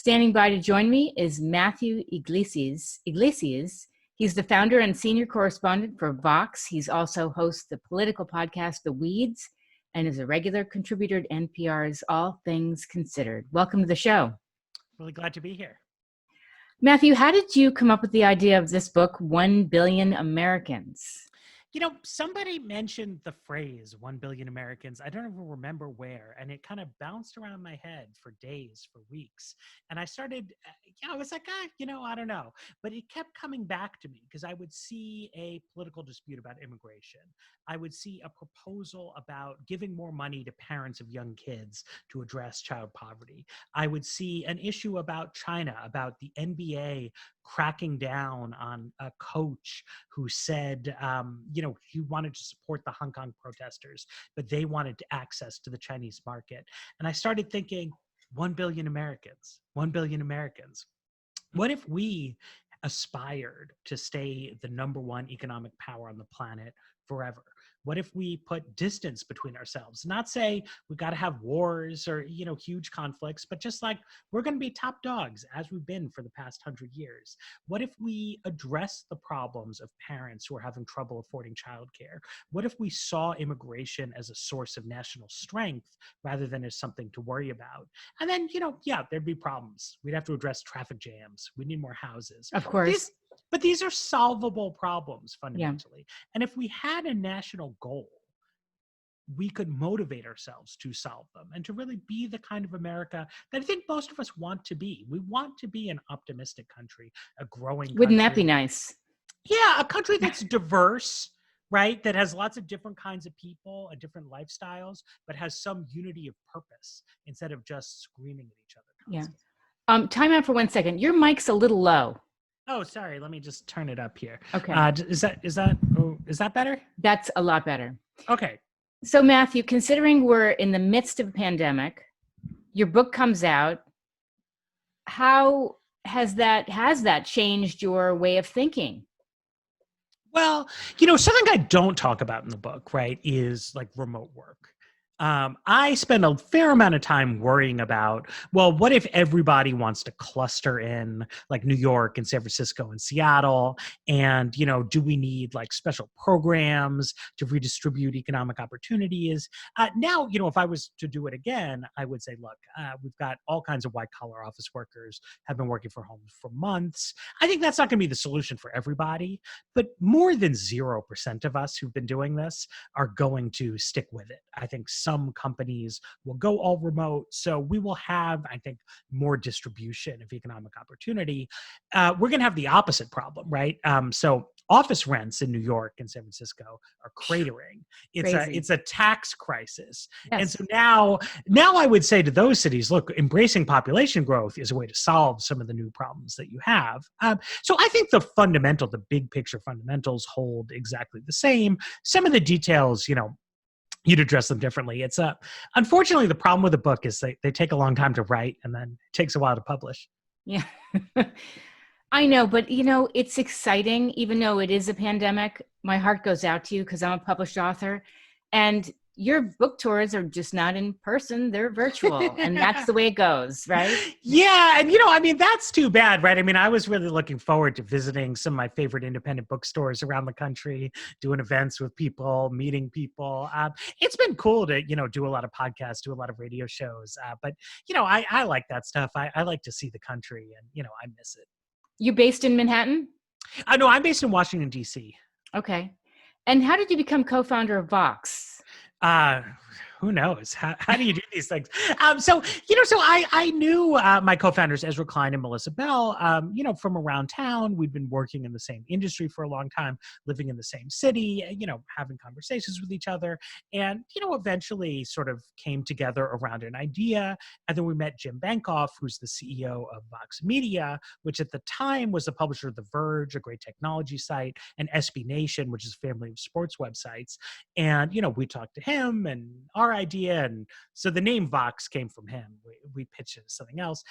Standing by to join me is Matthew Yglesias. He's the founder and senior correspondent for Vox. He's also hosts the political podcast, The Weeds, and is a regular contributor to NPR's All Things Considered. Welcome to the show. Really glad to be here. Matthew, how did you come up with the idea of this book, 1 Billion Americans? You know, somebody mentioned the phrase 1 billion Americans. I don't even remember where. And it kind of bounced around my head for days, for weeks. And I started, I was like, I don't know. But it kept coming back to me because I would see a political dispute about immigration. I would see a proposal about giving more money to parents of young kids to address child poverty. I would see an issue about China, about the NBA cracking down on a coach who said, he wanted to support the Hong Kong protesters, but they wanted access to the Chinese market. And I started thinking, 1 billion Americans, 1 billion Americans. What if we aspired to stay the number one economic power on the planet forever? What if we put distance between ourselves? Not say we got to have wars or, huge conflicts, but just like we're going to be top dogs as we've been for the past 100 years. What if we address the problems of parents who are having trouble affording childcare? What if we saw immigration as a source of national strength rather than as something to worry about? And then, there'd be problems. We'd have to address traffic jams. We need more houses. Of course. But these are solvable problems fundamentally. Yeah. And if we had a national goal, we could motivate ourselves to solve them and to really be the kind of America that I think most of us want to be. We want to be an optimistic country, a growing country. Wouldn't that be nice? Yeah, a country that's diverse, right? That has lots of different kinds of people and different lifestyles, but has some unity of purpose instead of just screaming at each other constantly. Yeah. Time out for 1 second. Your mic's a little low. Oh, sorry. Let me just turn it up here. Okay. Is that better? That's a lot better. Okay. So Matthew, considering we're in the midst of a pandemic, your book comes out. How has that changed your way of thinking? Well, something I don't talk about in the book, right, is like remote work. I spend a fair amount of time worrying about, well, what if everybody wants to cluster in like New York and San Francisco and Seattle? And, do we need like special programs to redistribute economic opportunities? Now, if I was to do it again, I would say, look, we've got all kinds of white collar office workers have been working from home for months. I think that's not going to be the solution for everybody, but more than 0% of us who've been doing this are going to stick with it. I think some companies will go all remote. So we will have, I think, more distribution of economic opportunity. We're going to have the opposite problem, right? So office rents in New York and San Francisco are cratering. It's a tax crisis. Yes. And so now I would say to those cities, look, embracing population growth is a way to solve some of the new problems that you have. So I think the big picture fundamentals hold exactly the same. Some of the details, you'd address them differently. It's unfortunately, the problem with the book is they take a long time to write and then it takes a while to publish. Yeah, I know, but it's exciting. Even though it is a pandemic, my heart goes out to you because I'm a published author, and your book tours are just not in person, they're virtual. And that's the way it goes, right? Yeah. And, that's too bad, right? I was really looking forward to visiting some of my favorite independent bookstores around the country, doing events with people, meeting people. It's been cool to, do a lot of podcasts, do a lot of radio shows. But I like that stuff. I like to see the country and, I miss it. You based in Manhattan? No, I'm based in Washington, D.C. Okay. And how did you become co-founder of Vox? Who knows? How do you do these things? So I knew my co-founders, Ezra Klein and Melissa Bell, from around town. We'd been working in the same industry for a long time, living in the same city, having conversations with each other. And, eventually sort of came together around an idea. And then we met Jim Bankoff, who's the CEO of Vox Media, which at the time was the publisher of The Verge, a great technology site, and SB Nation, which is a family of sports websites. And, we talked to him and our idea. And so the name Vox came from him. We pitched it as something else.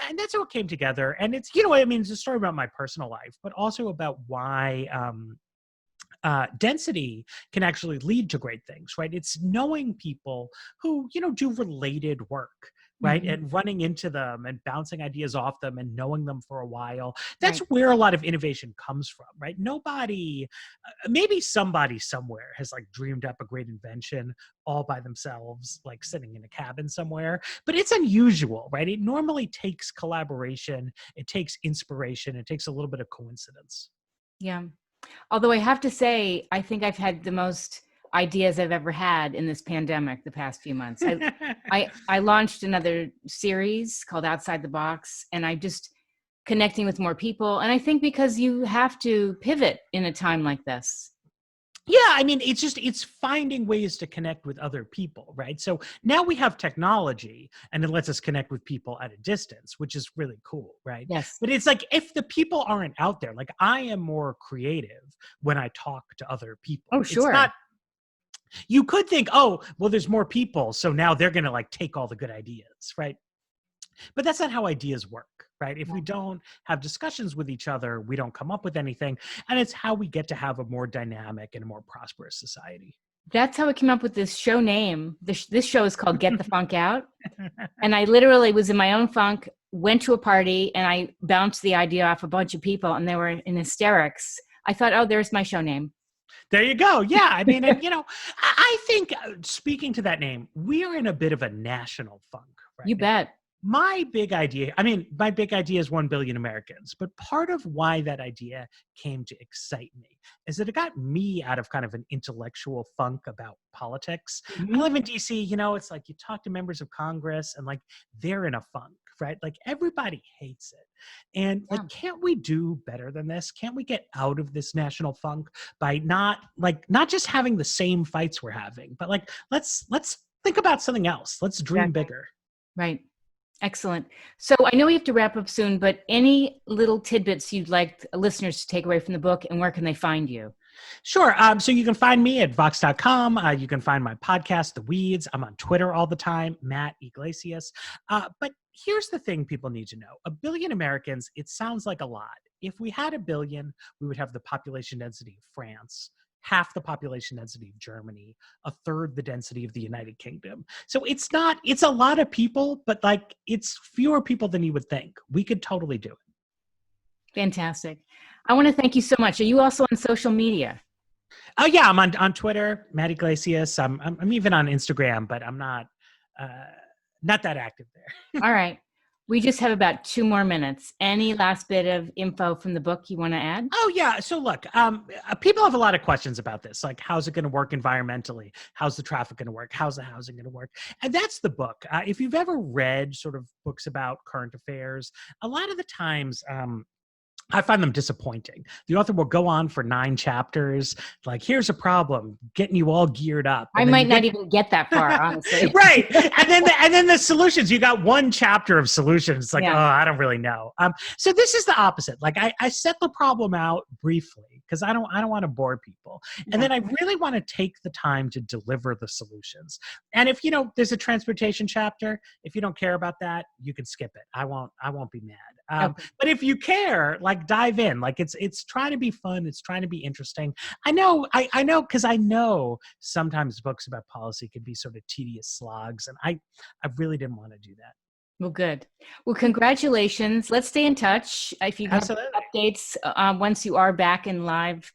And that's how it came together. And it's, it's a story about my personal life, but also about why density can actually lead to great things, right? It's knowing people who, do related work, right? Mhm. And running into them and bouncing ideas off them and knowing them for a while. That's Right. where a lot of innovation comes from, right? Nobody, maybe somebody somewhere has like dreamed up a great invention all by themselves, like sitting in a cabin somewhere, but it's unusual, right? It normally takes collaboration, it takes inspiration, it takes a little bit of coincidence. Yeah. Although I have to say, I think I've had the most ideas I've ever had in this pandemic the past few months. I launched another series called Outside the Box, and I just connecting with more people. And I think because you have to pivot in a time like this. Yeah, I mean, it's finding ways to connect with other people, right? So now we have technology and it lets us connect with people at a distance, which is really cool, right? Yes. But it's like if the people aren't out there, like I am more creative when I talk to other people. Oh, It's sure. not, you could think, oh, well, there's more people, so now they're gonna like take all the good ideas, right? But that's not how ideas work, right? If we don't have discussions with each other, we don't come up with anything. And it's how we get to have a more dynamic and a more prosperous society. That's how I came up with this show name. This show is called Get the Funk Out. And I literally was in my own funk, went to a party, and I bounced the idea off a bunch of people, and they were in hysterics. I thought, oh, there's my show name. There you go. Yeah. I mean, and, I think speaking to that name, we are in a bit of a national funk right You now. bet. My big idea is 1 billion Americans, but part of why that idea came to excite me is that it got me out of kind of an intellectual funk about politics. I Mhm. live in DC, it's like you talk to members of Congress and like they're in a funk, right? Like everybody hates it. And Yeah. like, can't we do better than this? Can't we get out of this national funk by not just having the same fights we're having, but like, let's think about something else. Let's dream Exactly. bigger. Right. Excellent. So I know we have to wrap up soon, but any little tidbits you'd like listeners to take away from the book, and where can they find you? Sure. So you can find me at vox.com. You can find my podcast, The Weeds. I'm on Twitter all the time, Matt Yglesias. But here's the thing people need to know. 1 billion Americans, it sounds like a lot. If we had 1 billion, we would have the population density of France, half the population density of Germany, a third the density of the United Kingdom. So it's a lot of people, but like it's fewer people than you would think. We could totally do it. Fantastic. I want to thank you so much. Are you also on social media? Oh yeah, I'm on Twitter, Matt Yglesias. I'm even on Instagram, but I'm not that active there. All right. We just have about 2 more minutes. Any last bit of info from the book you want to add? Oh yeah. So look, people have a lot of questions about this. Like, how's it going to work environmentally? How's the traffic going to work? How's the housing going to work? And that's the book. If you've ever read sort of books about current affairs, a lot of the times, I find them disappointing. The author will go on for 9 chapters, like, here's a problem, getting you all geared up. I might not even get that far, honestly. Right. And then the solutions, you got 1 chapter of solutions. It's like, Yeah. oh, I don't really know. So this is the opposite. Like I set the problem out briefly because I don't want to bore people. And then I really want to take the time to deliver the solutions. And if, there's a transportation chapter, if you don't care about that, you can skip it. I won't be mad. Okay. But if you care, like, dive in. Like it's trying to be fun. It's trying to be interesting. I know, because I know sometimes books about policy can be sort of tedious slogs. And I really didn't want to do that. Well, good. Well, congratulations. Let's stay in touch. If you have Absolutely. updates once you are back in live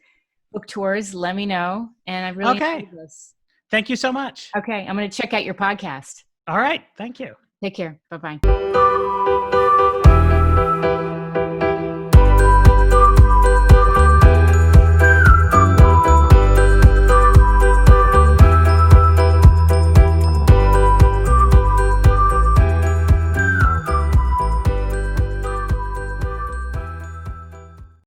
book tours, let me know. And I really enjoyed this. Thank you so much. Okay. I'm going to check out your podcast. All right. Thank you. Take care. Bye-bye.